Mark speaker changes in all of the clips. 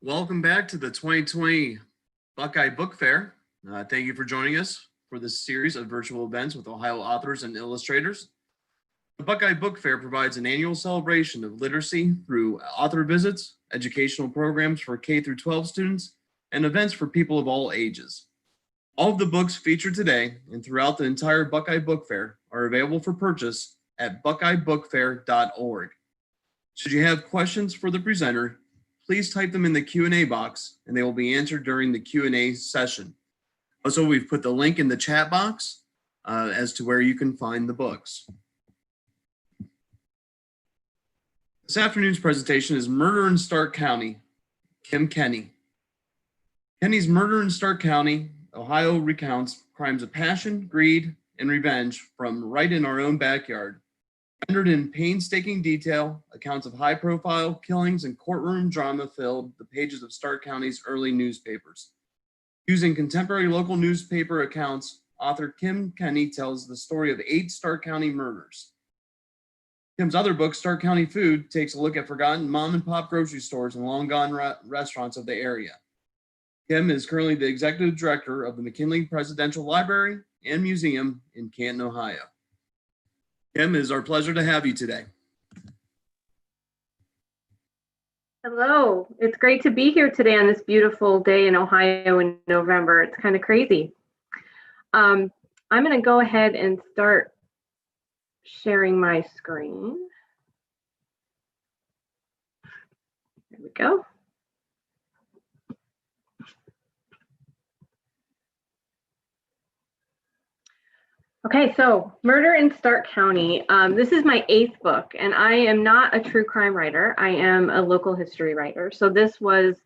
Speaker 1: Welcome back to the 2020 Buckeye Book Fair. Thank you for joining us for this series of virtual events with Ohio authors and illustrators. The Buckeye Book Fair provides an annual celebration of literacy through author visits, educational programs for K through 12 students, and events for people of all ages. All of the books featured today and throughout the entire Buckeye Book Fair are available for purchase at buckeyebookfair.org. Should you have questions for the presenter, please type them in the Q&A box and they will be answered during the Q&A session. Also, we've put the link in the chat box as to where you can find the books. This afternoon's presentation is Murder in Stark County, Kenney. Kenney's Murder in Stark County, Ohio recounts crimes of passion, greed, and revenge from right in our own backyard. Rendered in painstaking detail, accounts of high-profile killings and courtroom drama filled the pages of Stark County's early newspapers. Using contemporary local newspaper accounts, author Kenney tells the story of 8 Stark County murders. Kim's other book, Stark County Food, takes a look at forgotten mom-and-pop grocery stores and long-gone restaurants of the area. Kim is currently the executive director of the McKinley Presidential Library and Museum in Canton, Ohio. Kim, it is our pleasure to have you today.
Speaker 2: Hello, it's great to be here today on this beautiful day in Ohio in November. It's kind of crazy. I'm going to go ahead and start sharing my screen. There we go. Okay, so Murder in Stark County. This is my 8th book, and I am not a true crime writer. I am a local history writer. So this was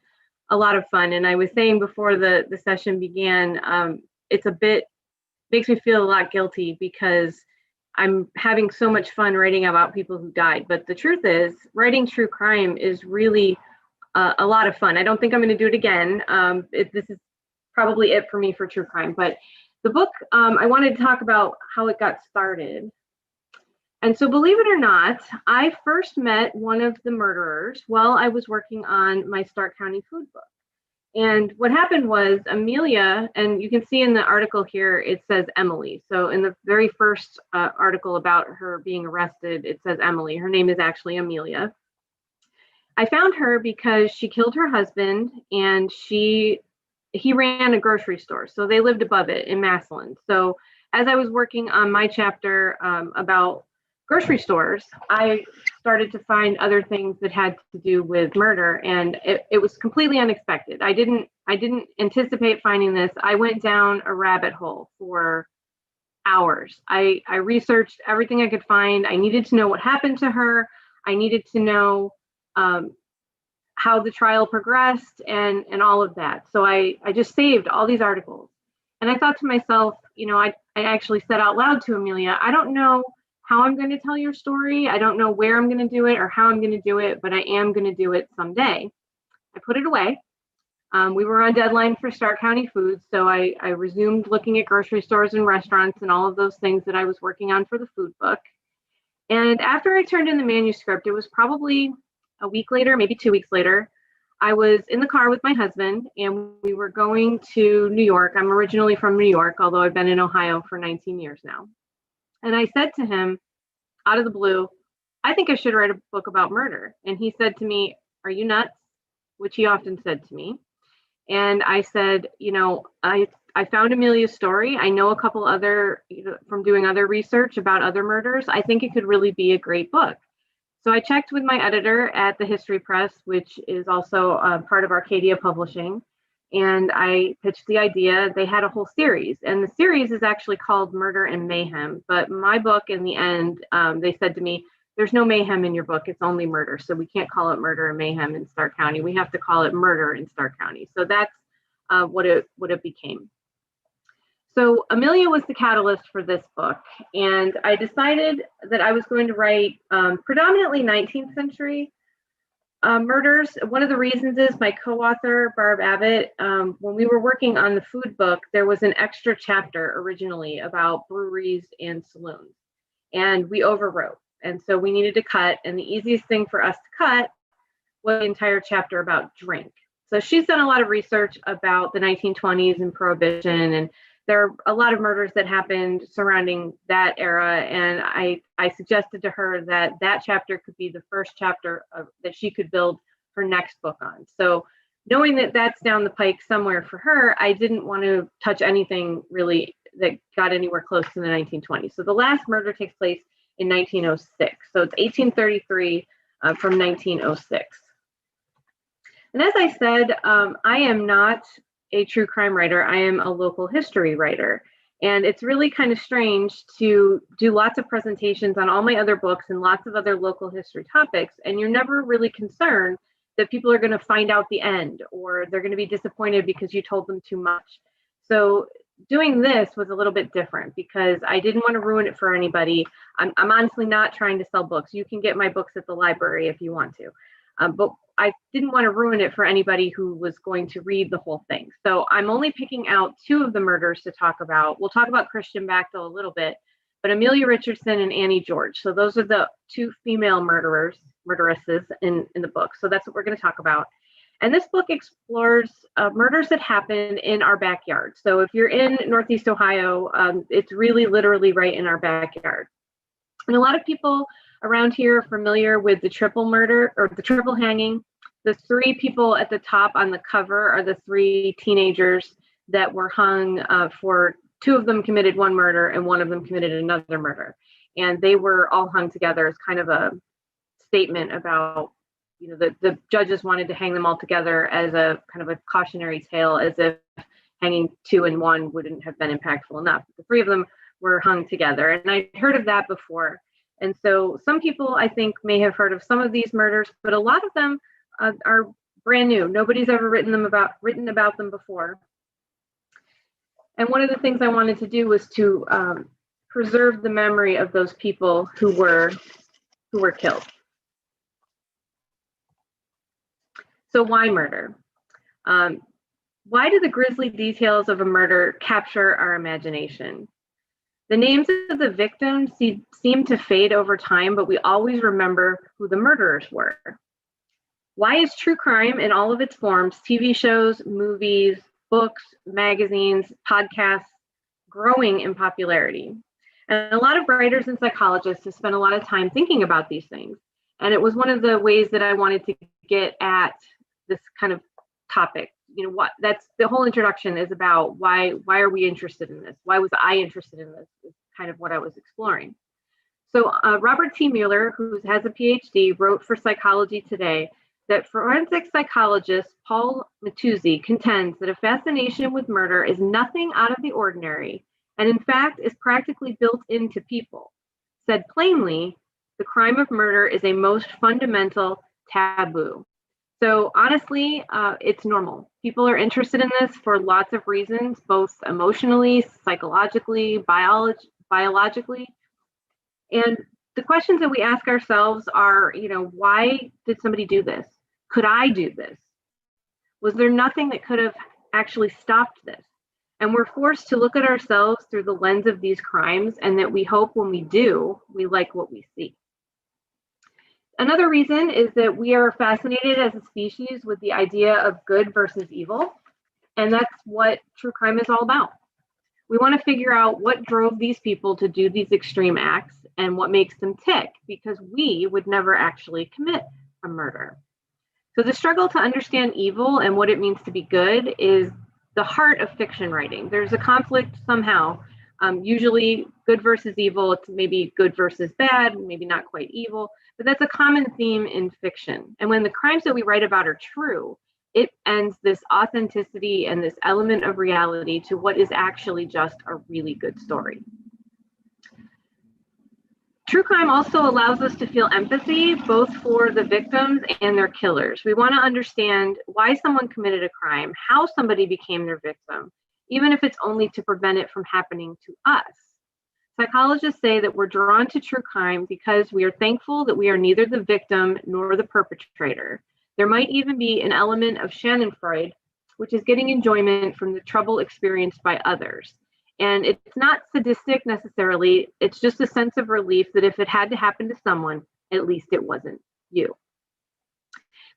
Speaker 2: a lot of fun. And I was saying before the session began, it's a bit, makes me feel a lot guilty because I'm having so much fun writing about people who died. But the truth is, writing true crime is really a lot of fun. I don't think I'm going to do it again. This is probably it for me for true crime. But the book, I wanted to talk about how it got started. And so believe it or not, I first met one of the murderers while I was working on my Stark County food book. And what happened was Amelia, and you can see in the article here, it says Emily. So in the very first article about her being arrested, it says Emily. Her name is actually Amelia. I found her because she killed her husband and he ran a grocery store. So they lived above it in Massillon. So as I was working on my chapter about grocery stores, I started to find other things that had to do with murder. And it was completely unexpected. I didn't anticipate finding this. I went down a rabbit hole for hours. I researched everything I could find. I needed to know what happened to her. I needed to know how the trial progressed and all of that. So I just saved all these articles. And I thought to myself, you know, I actually said out loud to Amelia, I don't know how I'm going to tell your story. I don't know where I'm going to do it or how I'm going to do it, but I am going to do it someday. I put it away. We were on deadline for Stark County Foods, so I resumed looking at grocery stores and restaurants and all of those things that I was working on for the food book. And after I turned in the manuscript, it was probably a week later, maybe 2 weeks later, I was in the car with my husband and we were going to New York. I'm originally from New York, although I've been in Ohio for 19 years now. And I said to him, out of the blue, I think I should write a book about murder. And he said to me, are you nuts? Which he often said to me. And I said, you know, I found Amelia's story. I know a couple other, from doing other research about other murders. I think it could really be a great book. So I checked with my editor at the History Press, which is also part of Arcadia Publishing, and I pitched the idea. They had a whole series, and the series is actually called Murder and Mayhem. But my book, in the end, they said to me, there's no mayhem in your book, it's only murder. So we can't call it Murder and Mayhem in Stark County. We have to call it Murder in Stark County. So that's what it became. So Amelia was the catalyst for this book, and I decided that I was going to write predominantly 19th century murders. One of the reasons is my co-author, Barb Abbott, when we were working on the food book, there was an extra chapter originally about breweries and saloons, and we overwrote. And so we needed to cut, and the easiest thing for us to cut was the entire chapter about drink. So she's done a lot of research about the 1920s and Prohibition, and there are a lot of murders that happened surrounding that era. And I suggested to her that that chapter could be the first chapter that she could build her next book on. So knowing that that's down the pike somewhere for her, I didn't want to touch anything really that got anywhere close to the 1920s. So the last murder takes place in 1906. So it's 1833 from 1906. And as I said, I am not a true crime writer. I am a local history writer. And it's really kind of strange to do lots of presentations on all my other books and lots of other local history topics, and you're never really concerned that people are going to find out the end, or they're going to be disappointed because you told them too much. So doing this was a little bit different because I didn't want to ruin it for anybody. I'm honestly not trying to sell books. You can get my books at the library if you want to. But I didn't want to ruin it for anybody who was going to read the whole thing. So I'm only picking out two of the murders to talk about. We'll talk about Christian Bachtel a little bit, but Amelia Richardson and Annie George. So those are the two female murderesses in the book. So that's what we're going to talk about. And this book explores murders that happen in our backyard. So if you're in Northeast Ohio, it's really literally right in our backyard. And a lot of people around here are familiar with the triple murder or the triple hanging. The three people at the top on the cover are the three teenagers that were hung for, two of them committed one murder and one of them committed another murder. And they were all hung together as kind of a statement about, you know, the judges wanted to hang them all together as a kind of a cautionary tale, as if hanging two and one wouldn't have been impactful enough. The three of them were hung together. And I'd heard of that before. And so some people, I think, may have heard of some of these murders, but a lot of them are brand new. Nobody's ever written about them before. And one of the things I wanted to do was to preserve the memory of those people who were killed. So why murder? Why do the grisly details of a murder capture our imagination? The names of the victims seem to fade over time, but we always remember who the murderers were. Why is true crime in all of its forms, TV shows, movies, books, magazines, podcasts, growing in popularity? And a lot of writers and psychologists have spent a lot of time thinking about these things. And it was one of the ways that I wanted to get at this kind of topic. You know, what that's the whole introduction is about. Why are we interested in this? Why was I interested in this? Is kind of what I was exploring. So Robert T. Mueller, who has a PhD, wrote for Psychology Today that forensic psychologist Paul Sutter contends that a fascination with murder is nothing out of the ordinary, and in fact is practically built into people. Said plainly, the crime of murder is a most fundamental taboo. So honestly, it's normal. People are interested in this for lots of reasons, both emotionally, psychologically, biologically. And the questions that we ask ourselves are, you know, why did somebody do this? Could I do this? Was there nothing that could have actually stopped this? And we're forced to look at ourselves through the lens of these crimes, and that we hope when we do, we like what we see. Another reason is that we are fascinated as a species with the idea of good versus evil, and that's what true crime is all about. We want to figure out what drove these people to do these extreme acts and what makes them tick, because we would never actually commit a murder. So the struggle to understand evil and what it means to be good is the heart of fiction writing. There's a conflict somehow. Usually good versus evil, it's maybe good versus bad, maybe not quite evil, but that's a common theme in fiction. And when the crimes that we write about are true, it ends this authenticity and this element of reality to what is actually just a really good story. True crime also allows us to feel empathy, both for the victims and their killers. We want to understand why someone committed a crime, how somebody became their victim, even if it's only to prevent it from happening to us. Psychologists say that we're drawn to true crime because we are thankful that we are neither the victim nor the perpetrator. There might even be an element of Schadenfreude, which is getting enjoyment from the trouble experienced by others. And it's not sadistic necessarily, it's just a sense of relief that if it had to happen to someone, at least it wasn't you.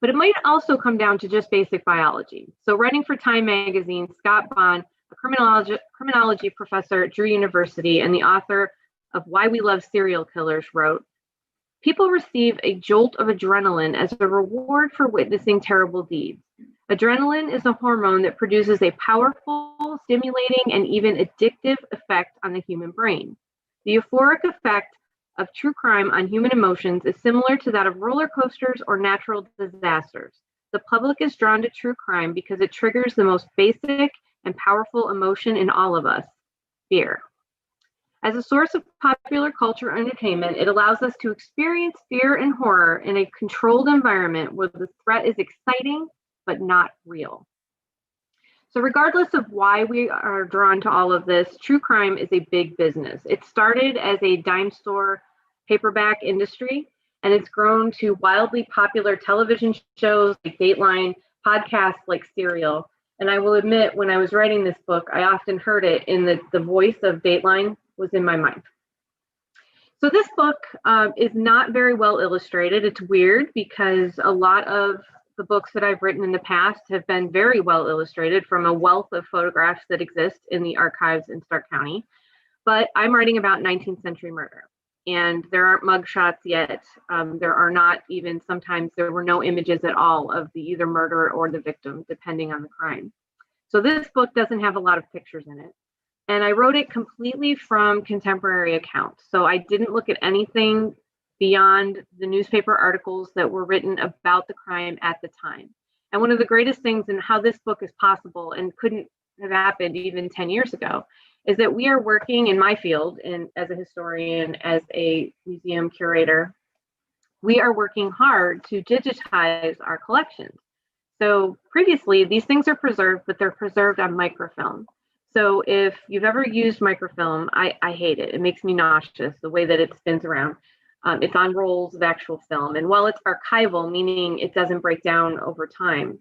Speaker 2: But it might also come down to just basic biology. So writing for Time magazine, Scott Bond, a criminology professor at Drew University and the author of Why We Love Serial Killers, wrote, "People receive a jolt of adrenaline as a reward for witnessing terrible deeds. Adrenaline is a hormone that produces a powerful, stimulating, and even addictive effect on the human brain. The euphoric effect of true crime on human emotions is similar to that of roller coasters or natural disasters. The public is drawn to true crime because it triggers the most basic and powerful emotion in all of us, fear. As a source of popular culture entertainment, it allows us to experience fear and horror in a controlled environment where the threat is exciting but not real." So regardless of why we are drawn to all of this, true crime is a big business. It started as a dime store paperback industry, and it's grown to wildly popular television shows like Dateline, podcasts like Serial. And I will admit, when I was writing this book, I often heard it in the voice of Dateline was in my mind. So this book is not very well illustrated. It's weird because a lot of the books that I've written in the past have been very well illustrated from a wealth of photographs that exist in the archives in Stark County. But I'm writing about 19th century murder, and there aren't mugshots yet. There are not even, sometimes there were no images at all of the either murderer or the victim, depending on the crime. So this book doesn't have a lot of pictures in it. And I wrote it completely from contemporary accounts. So I didn't look at anything beyond the newspaper articles that were written about the crime at the time. And one of the greatest things in how this book is possible and couldn't have happened even 10 years ago is that we are working in my field, and as a historian, as a museum curator, we are working hard to digitize our collections. So previously, these things are preserved, but they're preserved on microfilm. So if you've ever used microfilm, I hate it. It makes me nauseous, the way that it spins around. It's on rolls of actual film. And while it's archival, meaning it doesn't break down over time,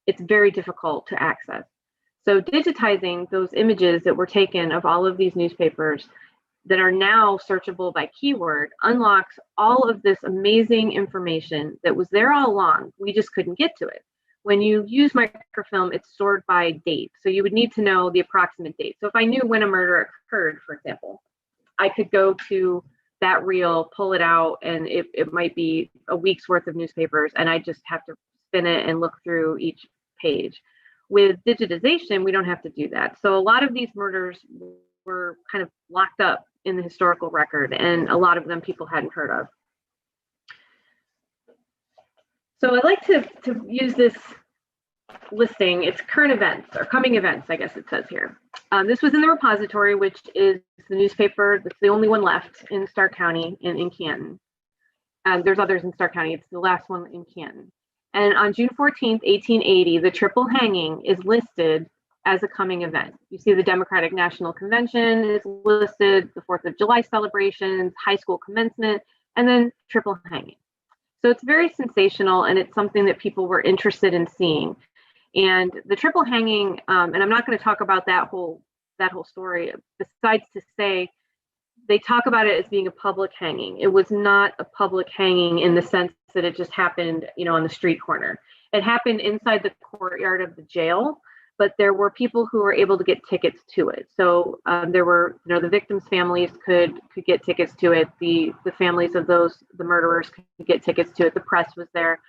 Speaker 2: it's very difficult to access. So digitizing those images that were taken of all of these newspapers that are now searchable by keyword unlocks all of this amazing information that was there all along. We just couldn't get to it. When you use microfilm, it's stored by date. So you would need to know the approximate date. So if I knew when a murder occurred, for example, I could go to that reel, pull it out, and it might be a week's worth of newspapers, and I just have to spin it and look through each page. With digitization, we don't have to do that. So a lot of these murders were kind of locked up in the historical record, and a lot of them people hadn't heard of. So I like to use this listing. It's current events or coming events, I guess it says here. This was in the repository, which is the newspaper that's the only one left in Stark County and in Canton. There's others in Stark County. It's the last one in Canton. And on June 14th, 1880, the triple hanging is listed as a coming event. You see the Democratic National Convention is listed, the 4th of July celebrations, high school commencement, and then triple hanging. So it's very sensational, and it's something that people were interested in seeing. And the triple hanging, and I'm not going to talk about that whole story, besides to say they talk about it as being a public hanging. It was not a public hanging in the sense that it just happened, on the street corner. It happened inside the courtyard of the jail, but there were people who were able to get tickets to it. So there were, the victims' families could get tickets to it. The families of the murderers could get tickets to it. The press was there.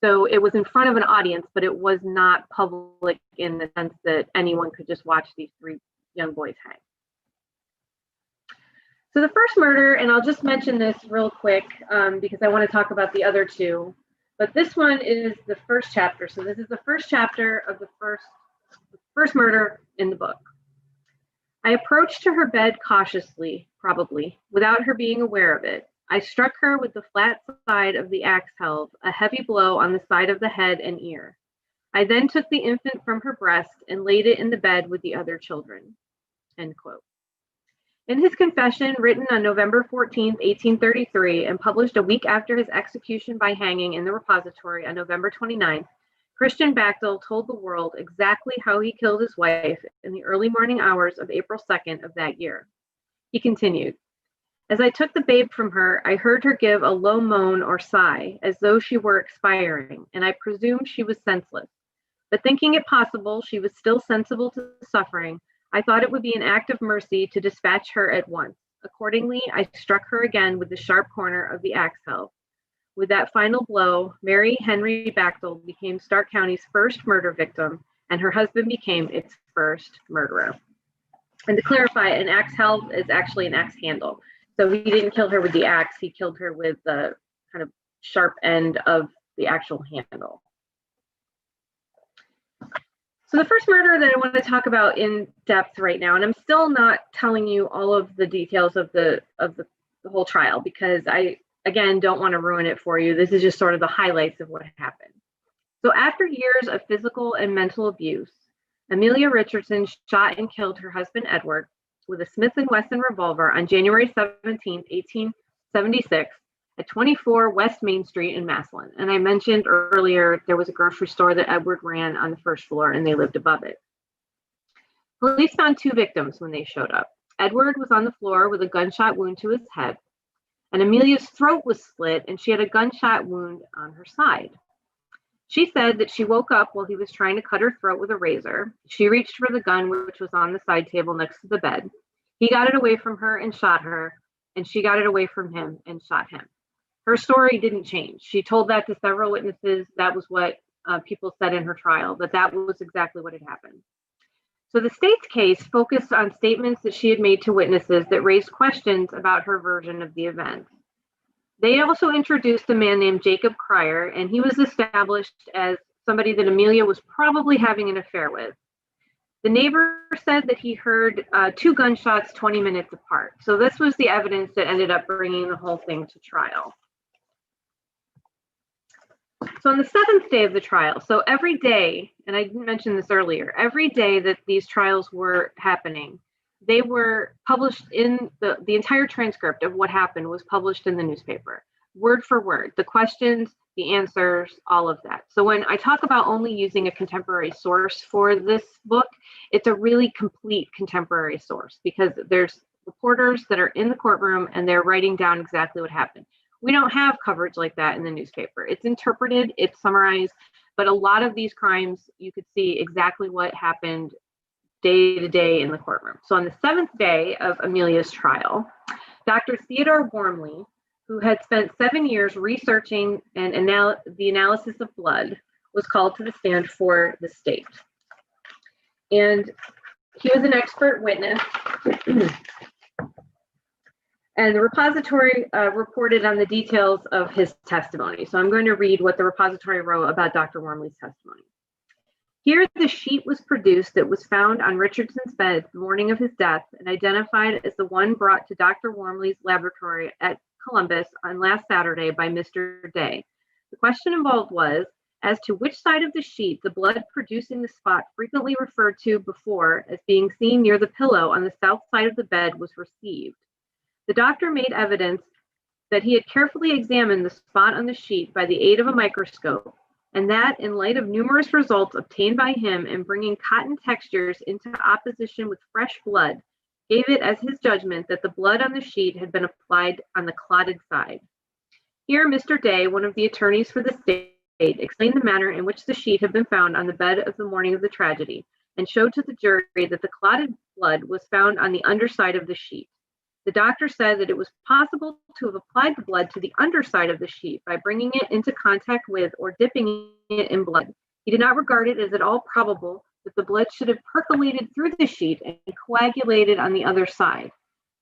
Speaker 2: So it was in front of an audience, but it was not public in the sense that anyone could just watch these three young boys hang. So the first murder, and I'll just mention this real quick because I want to talk about the other two, but this one is the first chapter. So this is the first chapter of the first murder in the book. I approached to her bed cautiously, probably, without her being aware of it. I struck her with the flat side of the axe helve, a heavy blow on the side of the head and ear. I then took the infant from her breast and laid it in the bed with the other children. End quote. In his confession, written on November 14, 1833, and published a week after his execution by hanging in the repository on November 29th, Christian Bachtel told the world exactly how he killed his wife in the early morning hours of April 2nd of that year. He continued, As I took the babe from her, I heard her give a low moan or sigh, as though she were expiring, and I presumed she was senseless. But thinking it possible she was still sensible to suffering, I thought it would be an act of mercy to dispatch her at once. Accordingly, I struck her again with the sharp corner of the axe helve. With that final blow, Mary Henry Bachtel became Stark County's first murder victim, and her husband became its first murderer. And to clarify, an axe helve is actually an axe handle. So he didn't kill her with the axe, he killed her with the kind of sharp end of the actual handle. So the first murder that I want to talk about in depth right now, and I'm still not telling you all of the details of the whole trial because I, again, don't want to ruin it for you. This is just sort of the highlights of what happened. So after years of physical and mental abuse, Amelia Richardson shot and killed her husband, Edward, with a Smith & Wesson revolver on January 17, 1876, at 24 West Main Street in Massillon. And I mentioned earlier there was a grocery store that Edward ran on the first floor and they lived above it. Police found two victims when they showed up. Edward was on the floor with a gunshot wound to his head, and Amelia's throat was split and she had a gunshot wound on her side. She said that she woke up while he was trying to cut her throat with a razor. She reached for the gun, which was on the side table next to the bed. He got it away from her and shot her, and she got it away from him and shot him. Her story didn't change. She told that to several witnesses. That was what people said in her trial, that was exactly what had happened. So the state's case focused on statements that she had made to witnesses that raised questions about her version of the event. They also introduced a man named Jacob Cryer, and he was established as somebody that Amelia was probably having an affair with. The neighbor said that he heard two gunshots 20 minutes apart. So this was the evidence that ended up bringing the whole thing to trial. So on the seventh day of the trial, so every day, and I didn't mention this earlier, every day that these trials were happening, they were published in the entire transcript of what happened was published in the newspaper, word for word, the questions, the answers, all of that. So when I talk about only using a contemporary source for this book, it's a really complete contemporary source because there's reporters that are in the courtroom and they're writing down exactly what happened. We don't have coverage like that in the newspaper. It's interpreted, it's summarized, but a lot of these crimes, you could see exactly what happened day to day in the courtroom. So on the seventh day of Amelia's trial, Dr. Theodore Wormley, who had spent 7 years researching and the analysis of blood, was called to the stand for the state. And he was an expert witness. And the repository reported on the details of his testimony. So I'm going to read what the repository wrote about Dr. Wormley's testimony. Here, the sheet was produced that was found on Richardson's bed the morning of his death and identified as the one brought to Dr. Wormley's laboratory at Columbus on last Saturday by Mr. Day. The question involved was as to which side of the sheet the blood producing the spot frequently referred to before as being seen near the pillow on the south side of the bed was received. The doctor made evidence that he had carefully examined the spot on the sheet by the aid of a microscope, and that in light of numerous results obtained by him in bringing cotton textures into opposition with fresh blood, gave it as his judgment that the blood on the sheet had been applied on the clotted side. Here, Mr. Day, one of the attorneys for the state, explained the manner in which the sheet had been found on the bed of the morning of the tragedy, and showed to the jury that the clotted blood was found on the underside of the sheet. The doctor said that it was possible to have applied the blood to the underside of the sheet by bringing it into contact with or dipping it in blood. He did not regard it as at all probable that the blood should have percolated through the sheet and coagulated on the other side.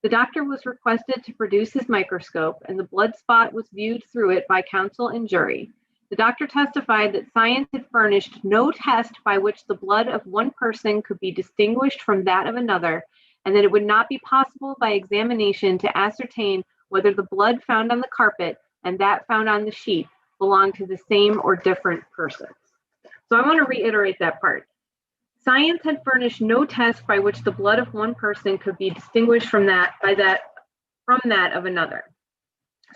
Speaker 2: The doctor was requested to produce his microscope, and the blood spot was viewed through it by counsel and jury. The doctor testified that science had furnished no test by which the blood of one person could be distinguished from that of another, and that it would not be possible by examination to ascertain whether the blood found on the carpet and that found on the sheet belonged to the same or different persons. So I want to reiterate that part. Science had furnished no test by which the blood of one person could be distinguished from that of another.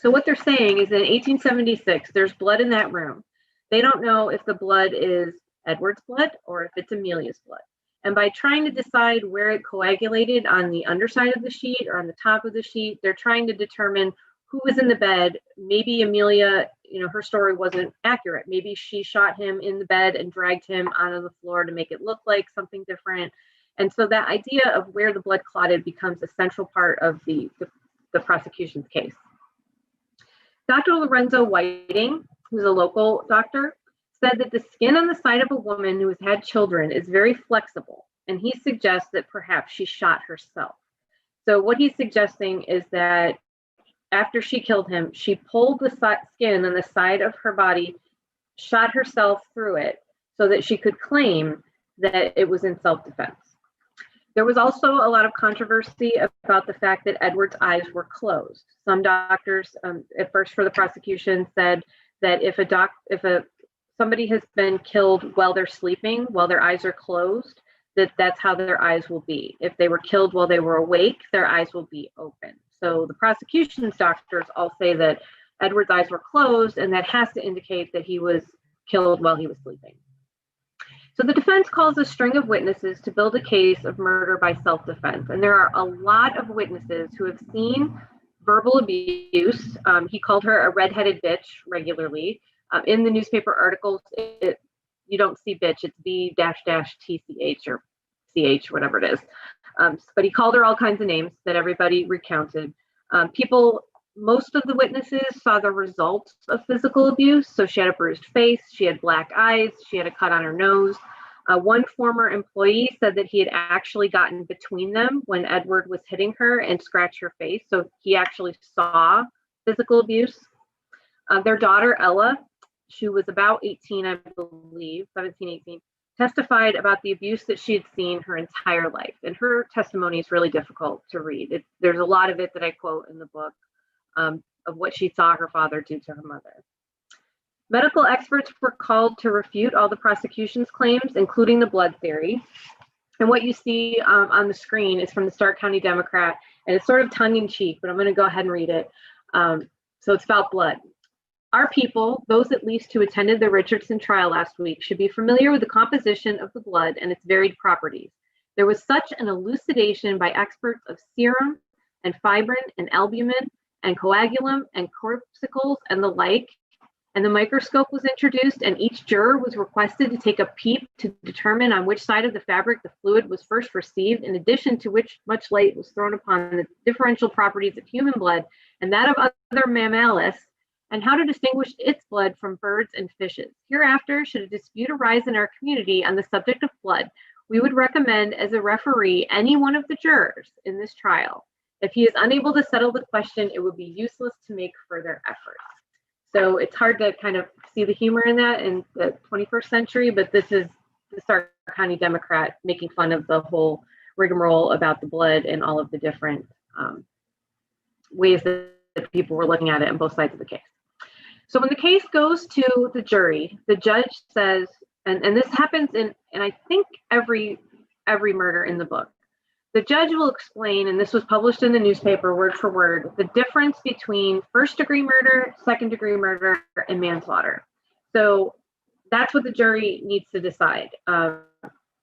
Speaker 2: So what they're saying is that in 1876, there's blood in that room. They don't know if the blood is Edward's blood or if it's Amelia's blood. And by trying to decide where it coagulated on the underside of the sheet or on the top of the sheet, they're trying to determine who was in the bed. Maybe Amelia, her story wasn't accurate. Maybe she shot him in the bed and dragged him onto the floor to make it look like something different. And so that idea of where the blood clotted becomes a central part of the prosecution's case. Dr. Lorenzo Whiting, who's a local doctor, said that the skin on the side of a woman who has had children is very flexible, and he suggests that perhaps she shot herself. So what he's suggesting is that after she killed him, she pulled the skin on the side of her body, shot herself through it so that she could claim that it was in self-defense. There was also a lot of controversy about the fact that Edward's eyes were closed. Some doctors, at first for the prosecution, said that if somebody has been killed while they're sleeping, while their eyes are closed, that's how their eyes will be. If they were killed while they were awake, their eyes will be open. So the prosecution's doctors all say that Edward's eyes were closed, and that has to indicate that he was killed while he was sleeping. So the defense calls a string of witnesses to build a case of murder by self-defense. And there are a lot of witnesses who have seen verbal abuse. He called her a redheaded bitch regularly. In the newspaper articles, you don't see bitch, it's B-TCH or CH, whatever it is. But he called her all kinds of names that everybody recounted. Most of the witnesses saw the results of physical abuse. So she had a bruised face, she had black eyes, she had a cut on her nose. One former employee said that he had actually gotten between them when Edward was hitting her and scratched her face. So he actually saw physical abuse. Their daughter, Ella, she was about 18, I believe, 17, 18, testified about the abuse that she had seen her entire life. And her testimony is really difficult to read. There's a lot of it that I quote in the book. Of what she saw her father do to her mother. Medical experts were called to refute all the prosecution's claims, including the blood theory. And what you see on the screen is from the Stark County Democrat, and it's sort of tongue-in-cheek, but I'm going to go ahead and read it. So it's about blood. Our people, those at least who attended the Richardson trial last week, should be familiar with the composition of the blood and its varied properties. There was such an elucidation by experts of serum and fibrin and albumin and coagulum and corpuscles and the like, and the microscope was introduced, and each juror was requested to take a peep to determine on which side of the fabric the fluid was first received, in addition to which much light was thrown upon the differential properties of human blood and that of other mammals, and how to distinguish its blood from birds and fishes. Hereafter, should a dispute arise in our community on the subject of blood, we would recommend as a referee any one of the jurors in this trial. If he is unable to settle the question, it would be useless to make further efforts. So it's hard to kind of see the humor in that in the 21st century, but this is the Stark County Democrat making fun of the whole rigmarole about the blood and all of the different ways that people were looking at it on both sides of the case. So when the case goes to the jury, the judge says, and this happens in I think every murder in the book, the judge will explain, and this was published in the newspaper word for word, the difference between first-degree murder, second-degree murder, and manslaughter. So that's what the jury needs to decide.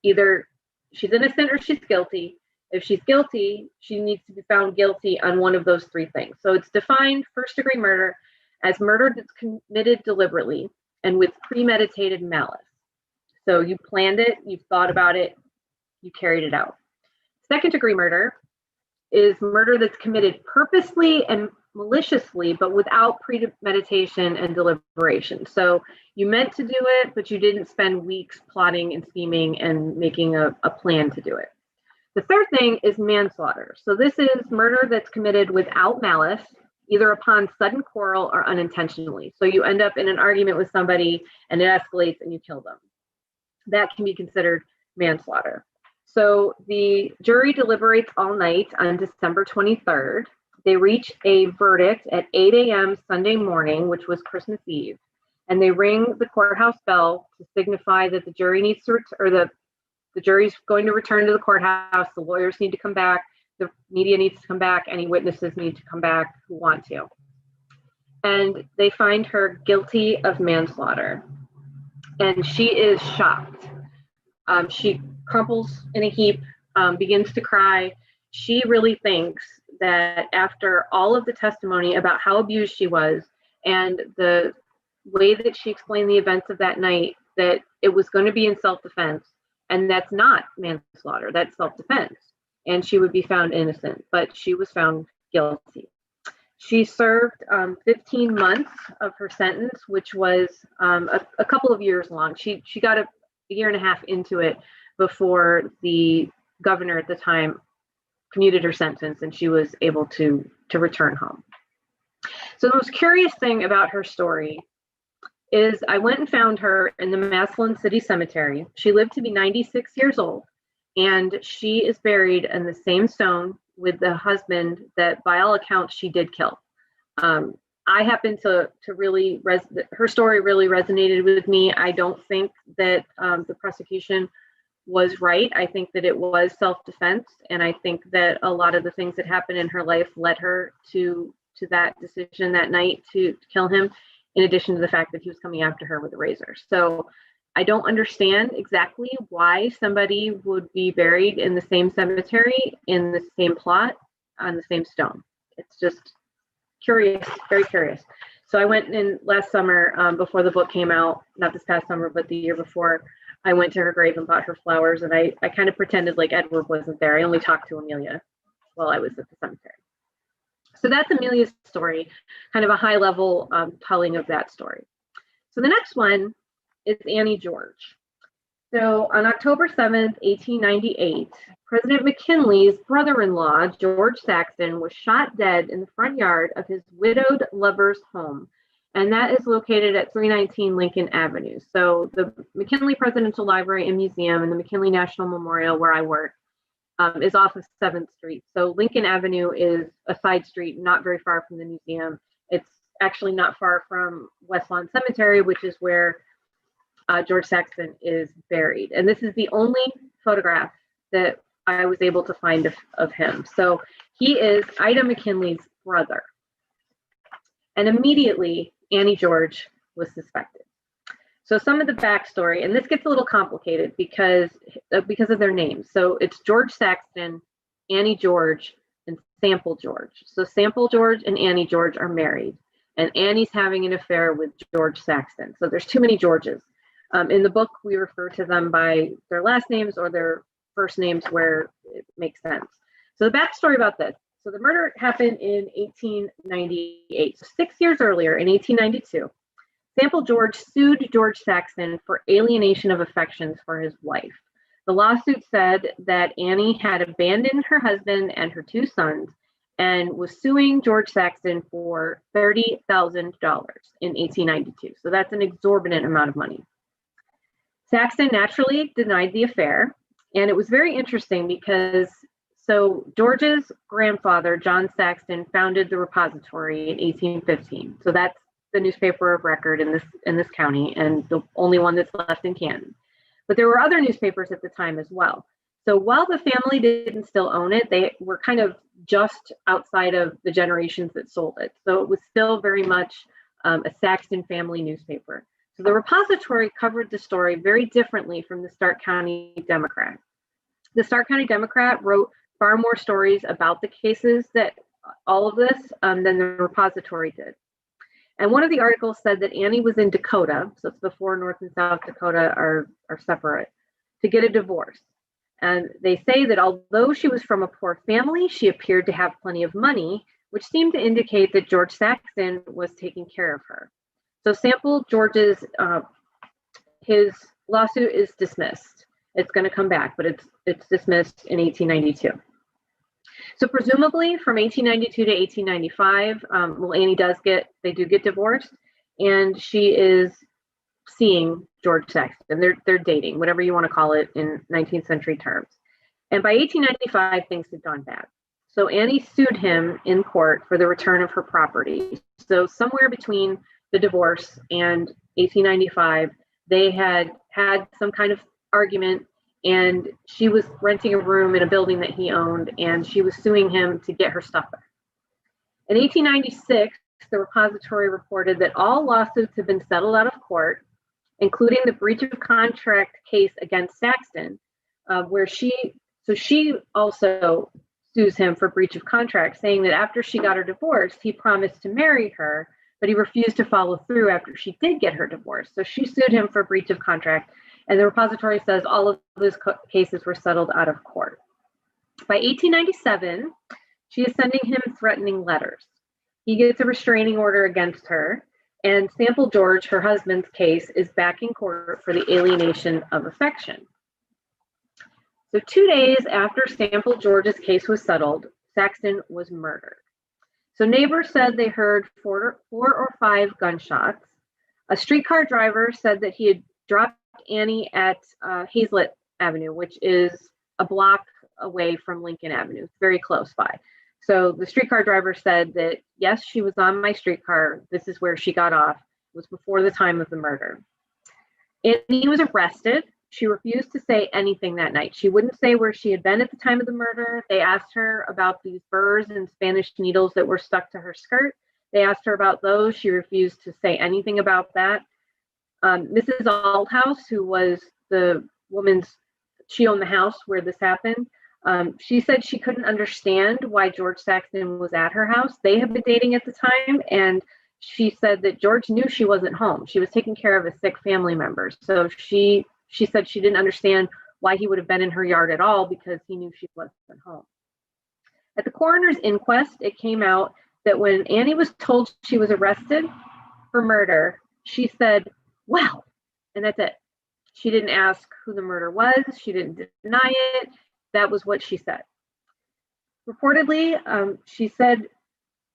Speaker 2: Either she's innocent or she's guilty. If she's guilty, she needs to be found guilty on one of those three things. So it's defined first-degree murder as murder that's committed deliberately and with premeditated malice. So you planned it, you thought about it, you carried it out. Second-degree murder is murder that's committed purposely and maliciously, but without premeditation and deliberation. So you meant to do it, but you didn't spend weeks plotting and scheming and making a plan to do it. The third thing is manslaughter. So this is murder that's committed without malice, either upon sudden quarrel or unintentionally. So you end up in an argument with somebody and it escalates and you kill them. That can be considered manslaughter. So the jury deliberates all night on December 23rd. They reach a verdict at 8 a.m. Sunday morning, which was Christmas Eve, and they ring the courthouse bell to signify that the jury needs to the jury's going to return to the courthouse. The lawyers need to come back. The media needs to come back. Any witnesses need to come back who want to. And they find her guilty of manslaughter, and she is shocked. crumples in a heap, begins to cry. She really thinks that after all of the testimony about how abused she was and the way that she explained the events of that night, that it was going to be in self-defense, and that's not manslaughter, that's self-defense, and she would be found innocent, but she was found guilty. She served 15 months of her sentence, which was a couple of years long. She got a year and a half into it before the governor at the time commuted her sentence, and she was able to return home. So the most curious thing about her story is I went and found her in the Massillon City Cemetery. She lived to be 96 years old, and she is buried in the same stone with the husband that, by all accounts, she did kill. I happen to really, her story really resonated with me. I don't think that the prosecution was right. I think that it was self-defense, and I think that a lot of the things that happened in her life led her to that decision that night to kill him, in addition to the fact that he was coming after her with a razor. So I don't understand exactly why somebody would be buried in the same cemetery, in the same plot, on the same stone. It's just curious, very curious. So I went in last summer, before the book came out, not this past summer, but the year before, I went to her grave and bought her flowers, and I kind of pretended like Edward wasn't there. I only talked to Amelia while I was at the cemetery. So that's Amelia's story, kind of a high level telling of that story. So the next one is Annie George. So on October 7th, 1898, President McKinley's brother-in-law, George Saxton, was shot dead in the front yard of his widowed lover's home. And that is located at 319 Lincoln Avenue. So the McKinley Presidential Library and Museum and the McKinley National Memorial, where I work, is off of 7th Street. So Lincoln Avenue is a side street not very far from the museum. It's actually not far from West Lawn Cemetery, which is where George Saxton is buried. And this is the only photograph that I was able to find of him. So he is Ida McKinley's brother. And immediately, Annie George was suspected. So some of the backstory, and this gets a little complicated because of their names. So it's George Saxton, Annie George, and Sample George. So Sample George and Annie George are married, and Annie's having an affair with George Saxton. So there's too many Georges. In the book, we refer to them by their last names or their first names where it makes sense. So the backstory about this. So the murder happened in 1898. So 6 years earlier, in 1892, Sample George sued George Saxton for alienation of affections for his wife. The lawsuit said that Annie had abandoned her husband and her two sons and was suing George Saxton for $30,000 in 1892. So that's an exorbitant amount of money. Saxton naturally denied the affair, and it was very interesting because George's grandfather, John Saxton, founded the Repository in 1815. So that's the newspaper of record in this county, and the only one that's left in Canton. But there were other newspapers at the time as well. So while the family didn't still own it, they were kind of just outside of the generations that sold it. So it was still very much a Saxton family newspaper. So the Repository covered the story very differently from the Stark County Democrat. The Stark County Democrat wrote far more stories about the cases that all of this than the Repository did. And one of the articles said that Annie was in Dakota, so it's before North and South Dakota are separate, to get a divorce. And they say that although she was from a poor family, she appeared to have plenty of money, which seemed to indicate that George Saxton was taking care of her. So Sample George's, his lawsuit is dismissed. It's going to come back, but it's dismissed in 1892. So presumably from 1892 to 1895, Annie they do get divorced, and she is seeing George Saxton. They're dating, whatever you want to call it in 19th century terms. And by 1895, things had gone bad. So Annie sued him in court for the return of her property. So somewhere between the divorce and 1895, they had some kind of argument, and she was renting a room in a building that he owned, and she was suing him to get her stuff back. In 1896, the Repository reported that all lawsuits had been settled out of court, including the breach of contract case against Saxton, where she also sues him for breach of contract, saying that after she got her divorce, he promised to marry her, but he refused to follow through after she did get her divorce. So she sued him for breach of contract, and the repository says all of those cases were settled out of court. By 1897, she is sending him threatening letters. He gets a restraining order against her, and Sample George, her husband's case, is back in court for the alienation of affection. So 2 days after Sample George's case was settled, Saxton was murdered. So neighbors said they heard four or five gunshots. A streetcar driver said that he had dropped Annie at Hazlitt Avenue, which is a block away from Lincoln Avenue, very close by. So the streetcar driver said that, yes, she was on my streetcar. This is where she got off. It was before the time of the murder. Annie was arrested. She refused to say anything that night. She wouldn't say where she had been at the time of the murder. They asked her about these burrs and Spanish needles that were stuck to her skirt. They asked her about those. She refused to say anything about that. Mrs. Althouse, who was the she owned the house where this happened. She said she couldn't understand why George Saxton was at her house. They had been dating at the time, and she said that George knew she wasn't home. She was taking care of a sick family member. So she said she didn't understand why he would have been in her yard at all because he knew she wasn't home. At the coroner's inquest, it came out that when Annie was told she was arrested for murder, she said, "Well," and that's it. She didn't ask who the murder was. She didn't deny it. That was what she said. Reportedly, she said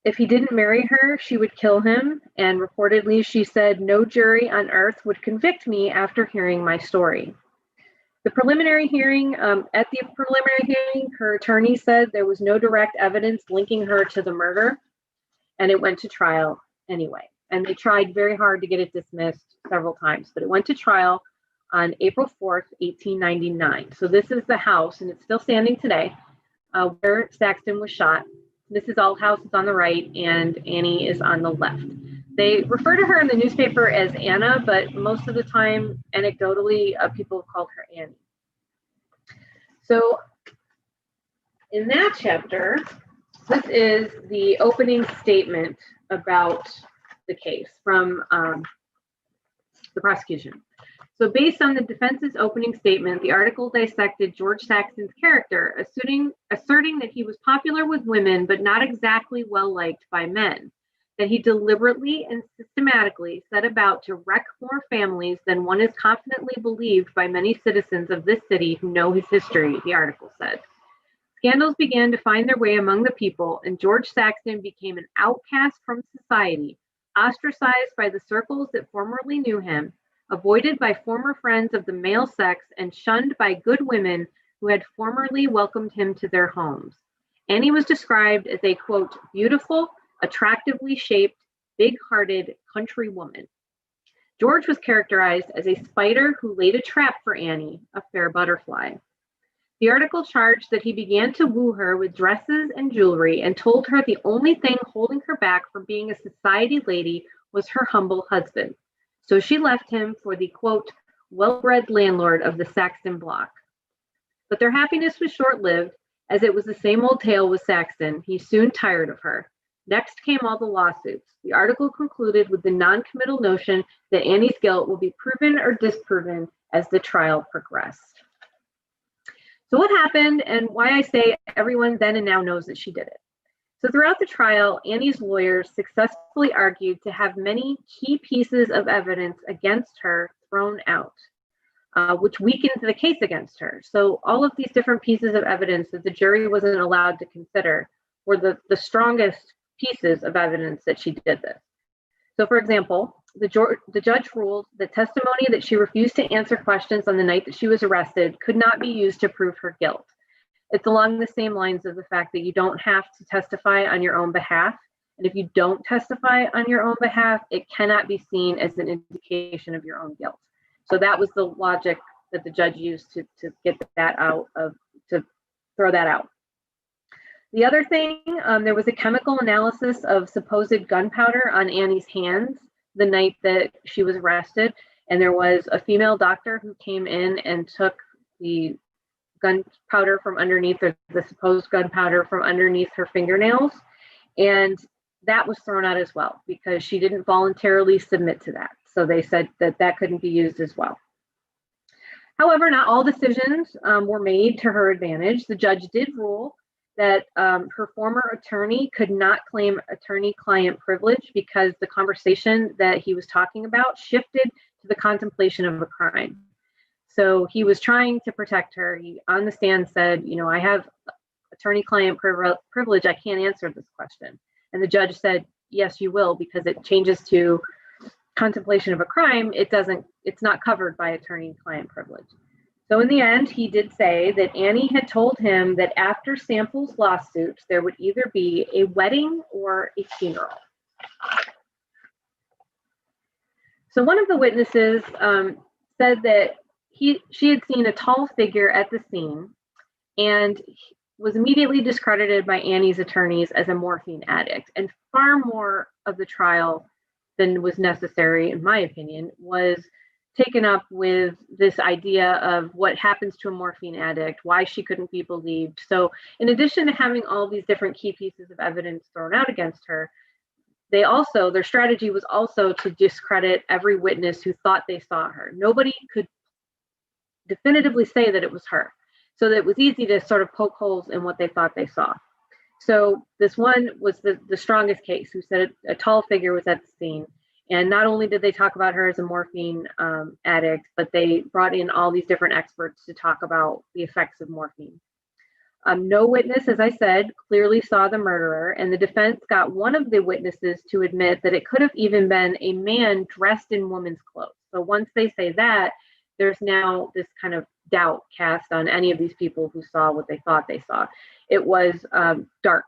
Speaker 2: if he didn't marry her, she would kill him. And reportedly, she said, "No jury on earth would convict me after hearing my story." The preliminary hearing, at the preliminary hearing, her attorney said there was no direct evidence linking her to the murder, and it went to trial anyway. And they tried very hard to get it dismissed several times, but it went to trial on April 4th, 1899. So this is the house, and it's still standing today, where Saxton was shot. Mrs. Althouse is on the right, and Annie is on the left. They refer to her in the newspaper as Anna, but most of the time, anecdotally, people have called her Annie. So in that chapter, this is the opening statement about the case from the prosecution. So based on the defense's opening statement, the article dissected George Saxton's character, asserting that he was popular with women, but not exactly well-liked by men, that he deliberately and systematically set about to wreck more families than one is confidently believed by many citizens of this city who know his history, the article said. Scandals began to find their way among the people, and George Saxton became an outcast from society, ostracized by the circles that formerly knew him, avoided by former friends of the male sex, and shunned by good women who had formerly welcomed him to their homes. Annie was described as a, quote, beautiful, attractively shaped, big-hearted country woman. George was characterized as a spider who laid a trap for Annie, a fair butterfly. The article charged that he began to woo her with dresses and jewelry and told her the only thing holding her back from being a society lady was her humble husband. So she left him for the, quote, well-bred landlord of the Saxton block. But their happiness was short-lived, as it was the same old tale with Saxton. He soon tired of her. Next came all the lawsuits. The article concluded with the non-committal notion that Annie's guilt will be proven or disproven as the trial progressed. So what happened, and why I say everyone then and now knows that she did it. So throughout the trial, Annie's lawyers successfully argued to have many key pieces of evidence against her thrown out, which weakened the case against her. So all of these different pieces of evidence that the jury wasn't allowed to consider were the strongest pieces of evidence that she did this. So for example, the judge ruled that testimony that she refused to answer questions on the night that she was arrested could not be used to prove her guilt. It's along the same lines of the fact that you don't have to testify on your own behalf. And if you don't testify on your own behalf, it cannot be seen as an indication of your own guilt. So that was the logic that the judge used to get that out of, to throw that out. The other thing, there was a chemical analysis of supposed gunpowder on Annie's hands the night that she was arrested. And there was a female doctor who came in and took the gunpowder from underneath, or the supposed gunpowder from underneath her fingernails. And that was thrown out as well because she didn't voluntarily submit to that. So they said that that couldn't be used as well. However, not all decisions were made to her advantage. The judge did rule that her former attorney could not claim attorney-client privilege because the conversation that he was talking about shifted to the contemplation of a crime. So he was trying to protect her. He, on the stand, said, you know, I have attorney-client privilege. I can't answer this question. And the judge said, yes, you will, because it changes to contemplation of a crime. It's not covered by attorney-client privilege. So in the end, he did say that Annie had told him that after Sample's lawsuit, there would either be a wedding or a funeral. So one of the witnesses said that she had seen a tall figure at the scene and was immediately discredited by Annie's attorneys as a morphine addict. And far more of the trial than was necessary, in my opinion, was taken up with this idea of what happens to a morphine addict, why she couldn't be believed. So in addition to having all these different key pieces of evidence thrown out against her, their strategy was also to discredit every witness who thought they saw her. Nobody could definitively say that it was her. So that it was easy to sort of poke holes in what they thought they saw. So this one was the strongest case, who said a tall figure was at the scene. And not only did they talk about her as a morphine addict, but they brought in all these different experts to talk about the effects of morphine. No witness, as I said, clearly saw the murderer, and the defense got one of the witnesses to admit that it could have even been a man dressed in woman's clothes. So once they say that, there's now this kind of doubt cast on any of these people who saw what they thought they saw. It was dark,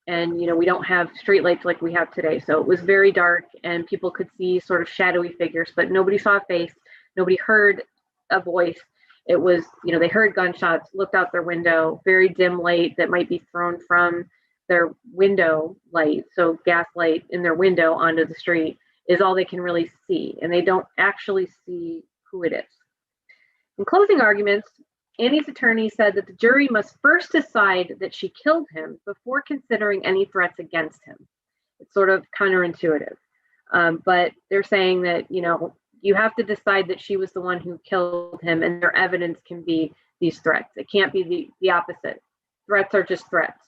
Speaker 2: and we don't have streetlights like we have today, so it was very dark, and people could see sort of shadowy figures, but nobody saw a face, nobody heard a voice. It was, they heard gunshots, looked out their window, very dim light that might be thrown from their window light, so gas light in their window onto the street is all they can really see, and they don't actually see who it is. In closing arguments, Annie's attorney said that the jury must first decide that she killed him before considering any threats against him. It's sort of counterintuitive, but they're saying that, you have to decide that she was the one who killed him, and their evidence can be these threats. It can't be the opposite. Threats are just threats.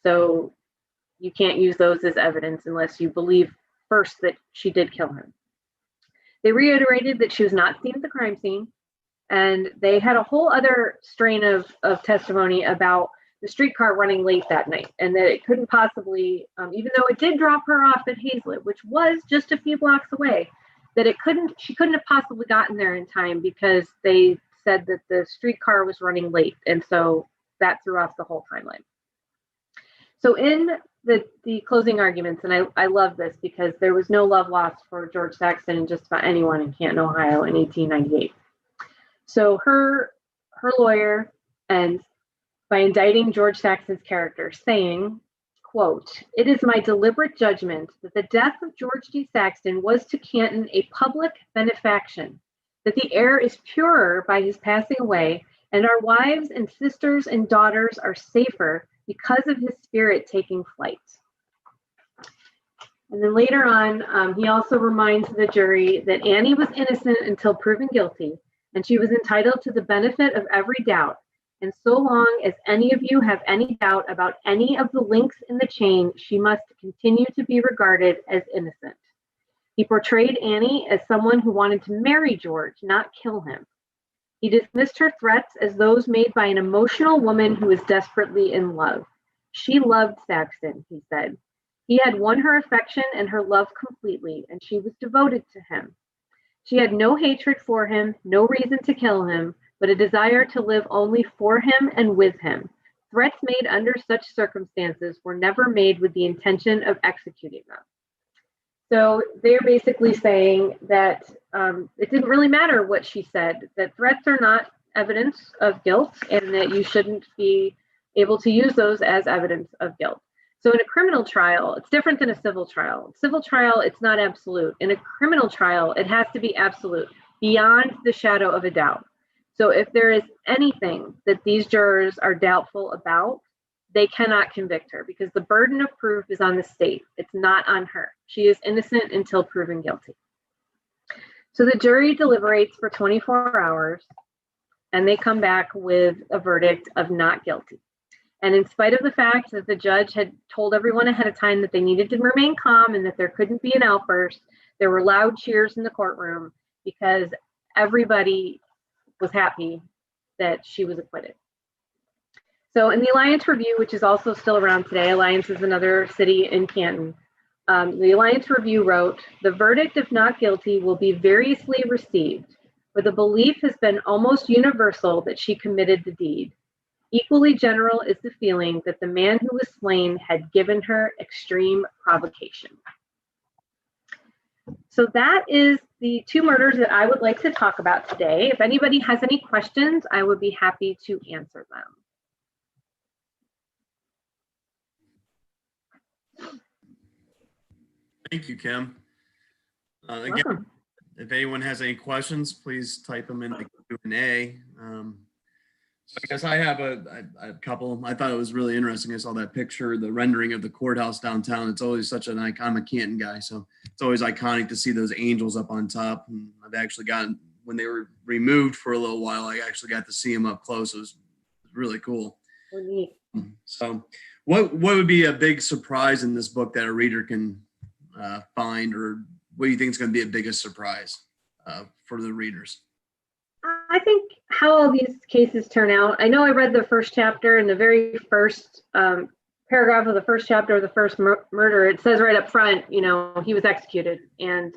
Speaker 2: So you can't use those as evidence unless you believe first that she did kill him. They reiterated that she was not seen at the crime scene, and they had a whole other strain of testimony about the streetcar running late that night, and that it couldn't possibly, even though it did drop her off at Hazlet, which was just a few blocks away, that she couldn't have possibly gotten there in time because they said that the streetcar was running late, and so that threw off the whole timeline. So in the closing arguments, and I love this because there was no love lost for George Saxton and just about anyone in Canton, Ohio in 1898. So her lawyer ends by indicting George Saxton's character, saying, quote, "It is my deliberate judgment that the death of George D. Saxton was to Canton a public benefaction, that the air is purer by his passing away, and our wives and sisters and daughters are safer because of his spirit taking flight." And then later on, he also reminds the jury that Annie was innocent until proven guilty, and she was entitled to the benefit of every doubt. And so long as any of you have any doubt about any of the links in the chain, she must continue to be regarded as innocent. He portrayed Annie as someone who wanted to marry George, not kill him. He dismissed her threats as those made by an emotional woman who is desperately in love. She loved Saxton, he said. He had won her affection and her love completely, and she was devoted to him. She had no hatred for him, no reason to kill him, but a desire to live only for him and with him. Threats made under such circumstances were never made with the intention of executing them. So they're basically saying that it didn't really matter what she said, that threats are not evidence of guilt, and that you shouldn't be able to use those as evidence of guilt. So in a criminal trial, it's different than a civil trial. Civil trial, it's not absolute. In a criminal trial, it has to be absolute, beyond the shadow of a doubt. So if there is anything that these jurors are doubtful about, they cannot convict her because the burden of proof is on the state. It's not on her. She is innocent until proven guilty. So the jury deliberates for 24 hours and they come back with a verdict of not guilty. And in spite of the fact that the judge had told everyone ahead of time that they needed to remain calm and that there couldn't be an outburst, there were loud cheers in the courtroom because everybody was happy that she was acquitted. So in the Alliance Review, which is also still around today, Alliance is another city in Canton, the Alliance Review wrote, "The verdict of not guilty will be variously received, for the belief has been almost universal that she committed the deed. Equally general is the feeling that the man who was slain had given her extreme provocation." So that is the two murders that I would like to talk about today. If anybody has any questions, I would be happy to answer them.
Speaker 1: Thank you, Kim. Again,
Speaker 2: Welcome.
Speaker 1: if anyone has any questions, please type them in the Q&A. So I guess I have a couple. I thought it was really interesting. I saw that picture, the rendering of the courthouse downtown. It's always such an icon. I'm a Canton guy, so it's always iconic to see those angels up on top. And I've actually gotten, when they were removed for a little while, I actually got to see them up close. It was really cool.
Speaker 2: Oh, neat.
Speaker 1: So what would be a big surprise in this book that a reader can find, or what do you think is going to be a biggest surprise for the readers?
Speaker 2: I think how all these cases turn out. I know I read the first chapter, and the very first paragraph of the first chapter of the first murder, it says right up front, you know, he was executed. And,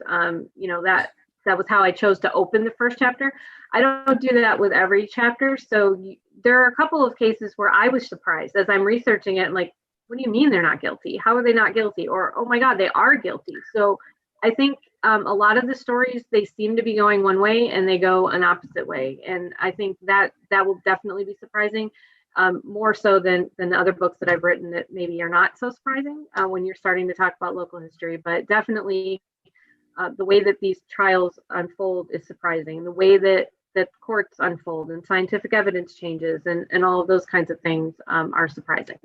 Speaker 2: you know, that was how I chose to open the first chapter. I don't do that with every chapter. So there are a couple of cases where I was surprised as I'm researching it. Like, what do you mean they're not guilty? How are they not guilty? Or, oh my God, they are guilty. So I think a lot of the stories, they seem to be going one way and they go an opposite way. And I think that will definitely be surprising, more so than other books that I've written that maybe are not so surprising when you're starting to talk about local history. But definitely the way that these trials unfold is surprising. The way that courts unfold and scientific evidence changes and all of those kinds of things are surprising.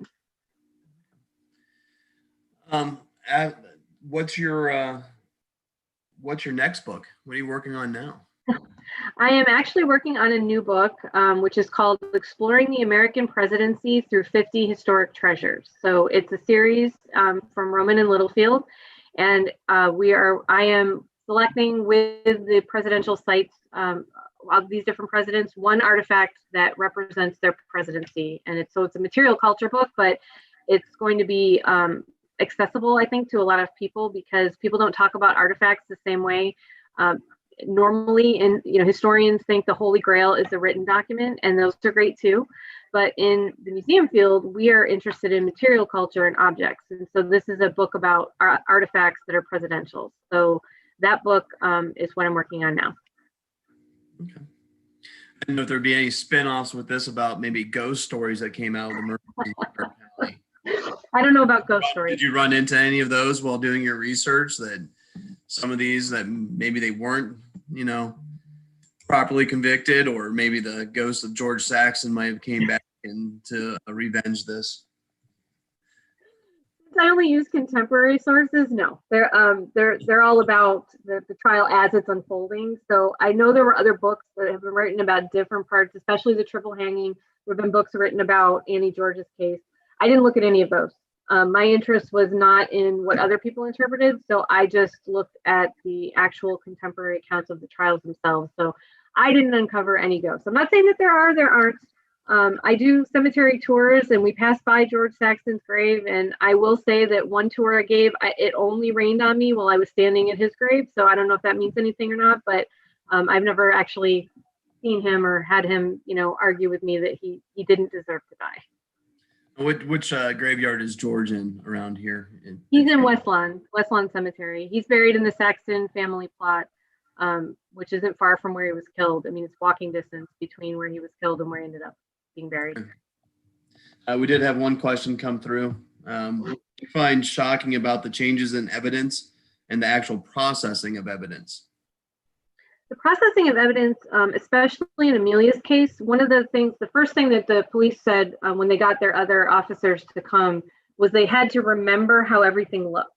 Speaker 1: What's your next book? What are you working on now?
Speaker 2: I am actually working on a new book, which is called Exploring the American Presidency Through 50 Historic Treasures. So it's a series from Roman and Littlefield, and I am selecting with the presidential sites of these different presidents, one artifact that represents their presidency. And it's a material culture book, but it's going to be accessible, I think, to a lot of people because people don't talk about artifacts the same way. Normally, and historians think the Holy Grail is a written document, and those are great too. But in the museum field, we are interested in material culture and objects. And so this is a book about artifacts that are presidential. So that book is what I'm working on now.
Speaker 1: Okay. I didn't know if there'd be any spin-offs with this about maybe ghost stories that came out of the murder in Stark County.
Speaker 2: I don't know about ghost stories.
Speaker 1: Did you run into any of those while doing your research, that some of these that maybe they weren't, properly convicted, or maybe the ghost of George Saxon might have came back and to revenge this?
Speaker 2: I only use contemporary sources. No, they're all about the trial as it's unfolding. So I know there were other books that have been written about different parts, especially the triple hanging. There have been books written about Annie George's case. I didn't look at any of those. My interest was not in what other people interpreted, so I just looked at the actual contemporary accounts of the trials themselves. So I didn't uncover any ghosts. I'm not saying that there aren't. I do cemetery tours, and we passed by George Saxon's grave, and I will say that one tour I gave, it only rained on me while I was standing at his grave, so I don't know if that means anything or not, but I've never actually seen him or had him, argue with me that he didn't deserve to die.
Speaker 1: Which graveyard is George in around here?
Speaker 2: He's in West Lawn Cemetery. He's buried in the Saxon family plot, which isn't far from where he was killed. I mean, it's walking distance between where he was killed and where he ended up being buried.
Speaker 1: We did have one question come through. What do you find shocking about the changes in evidence and the actual processing of evidence?
Speaker 2: The processing of evidence, especially in Amelia's case, the first thing that the police said when they got their other officers to come was they had to remember how everything looked.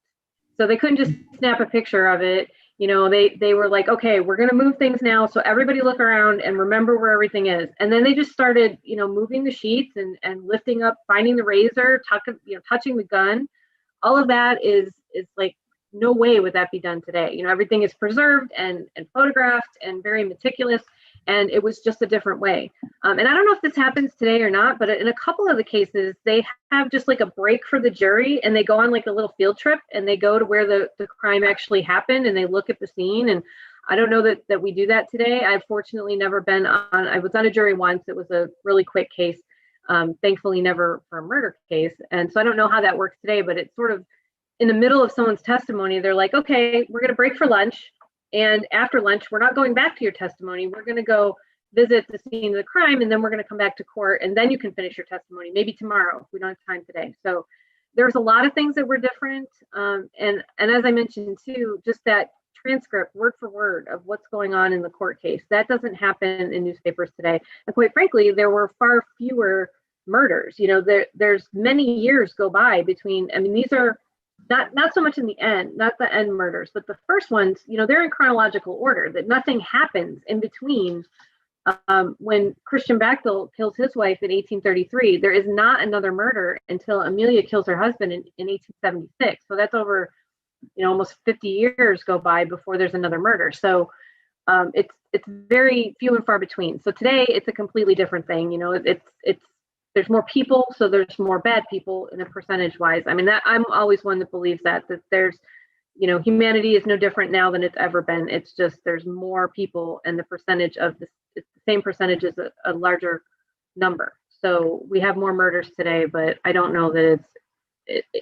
Speaker 2: So they couldn't just snap a picture of it. They were like, okay, we're going to move things now. So everybody look around and remember where everything is. And then they just started, moving the sheets and lifting up, finding the razor, touching the gun. All of that is like, no way would that be done today. Everything is preserved and photographed and very meticulous. And it was just a different way. And I don't know if this happens today or not, but in a couple of the cases, they have just like a break for the jury and they go on like a little field trip and they go to where the crime actually happened and they look at the scene. And I don't know that we do that today. I've fortunately never I was on a jury once. It was a really quick case. Thankfully, never for a murder case. And so I don't know how that works today, but it's sort of in the middle of someone's testimony, they're like, okay, we're going to break for lunch. And after lunch, we're not going back to your testimony. We're going to go visit the scene of the crime, and then we're going to come back to court, and then you can finish your testimony, maybe tomorrow if we don't have time today. So there's a lot of things that were different. And as I mentioned too, just that transcript, word for word, of what's going on in the court case, that doesn't happen in newspapers today. And quite frankly, there were far fewer murders. There's many years go by between, these are not so much in the end, not the end murders, but the first ones, they're in chronological order, that nothing happens in between. When Christian Bachtel kills his wife in 1833, there is not another murder until Amelia kills her husband in 1876. So that's over, almost 50 years go by before there's another murder. So it's very few and far between. So today it's a completely different thing. There's more people, so there's more bad people in a percentage wise. I'm always one that believes that there's, humanity is no different now than it's ever been. It's just there's more people, and the percentage of this, it's the same percentage as a larger number. So we have more murders today, but I don't know that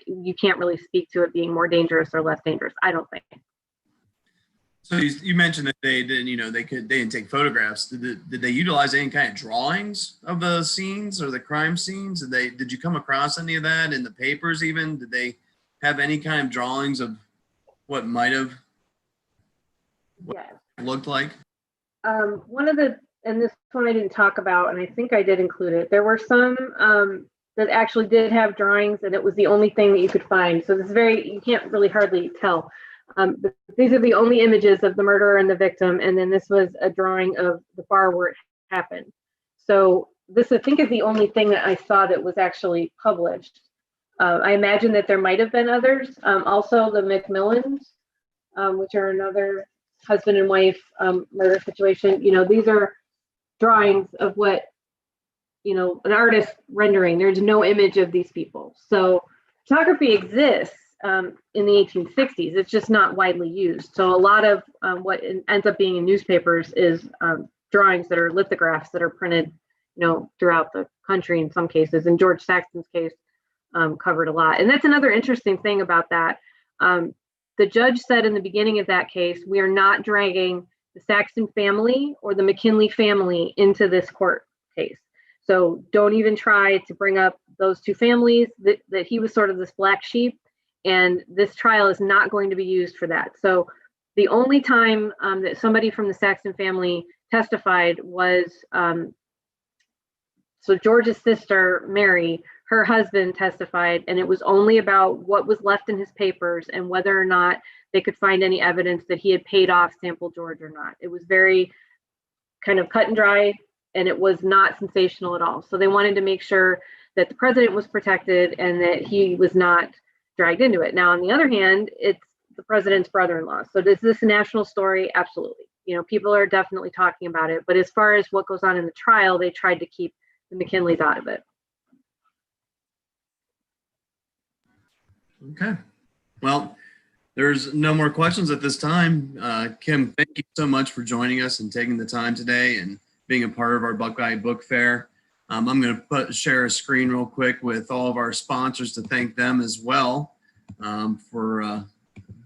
Speaker 2: you can't really speak to it being more dangerous or less dangerous. I don't think.
Speaker 1: So you mentioned that they didn't, they didn't take photographs. Did they utilize any kind of drawings of the scenes or the crime scenes? Did you come across any of that in the papers even? Did they have any kind of drawings of what might have looked like? And this one I didn't talk about, and I think I did include it. There were some that actually did have drawings, and it was the only thing that you could find. So this is you can't really hardly tell. But these are the only images of the murderer and the victim, and then this was a drawing of the bar where it happened. So this, I think, is the only thing that I saw that was actually published. I imagine that there might have been others. Also, the Macmillans, which are another husband and wife murder situation. These are drawings of what, an artist rendering. There's no image of these people. So photography exists in the 1860s. It's just not widely used. So a lot of what ends up being in newspapers is drawings that are lithographs that are printed, throughout the country in some cases. In George Saxton's case, covered a lot. And that's another interesting thing about that. The judge said in the beginning of that case, we are not dragging the Saxton family or the McKinley family into this court case. So don't even try to bring up those two families, that he was sort of this black sheep, and this trial is not going to be used for that. So the only time that somebody from the Saxton family testified was, so George's sister, Mary, her husband testified, and it was only about what was left in his papers and whether or not they could find any evidence that he had paid off Sample George or not. It was very kind of cut and dry, and it was not sensational at all. So they wanted to make sure that the president was protected and that he was not dragged into it. Now, on the other hand, it's the president's brother-in-law. So is this a national story? Absolutely. People are definitely talking about it. But as far as what goes on in the trial, they tried to keep the McKinleys out of it. Okay. Well, there's no more questions at this time. Kim, thank you so much for joining us and taking the time today and being a part of our Buckeye Book Fair. I'm going to share a screen real quick with all of our sponsors to thank them as well for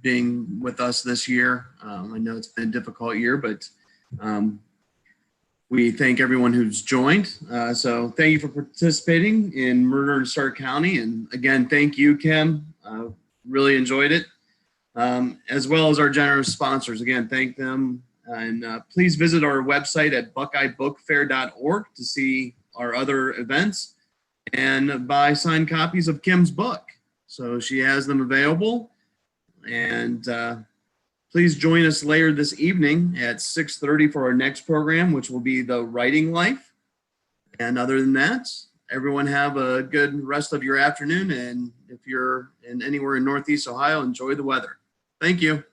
Speaker 1: being with us this year. I know it's been a difficult year, but we thank everyone who's joined. So thank you for participating in Murder in Stark County. And again, thank you, Kim. Really enjoyed it. As well as our generous sponsors. Again, thank them And please visit our website at buckeyebookfair.org to see our other events and buy signed copies of Kim's book. So she has them available. And please join us later this evening at 6:30 for our next program, which will be The Writing Life. And other than that, everyone have a good rest of your afternoon. And if you're anywhere in Northeast Ohio, enjoy the weather. Thank you.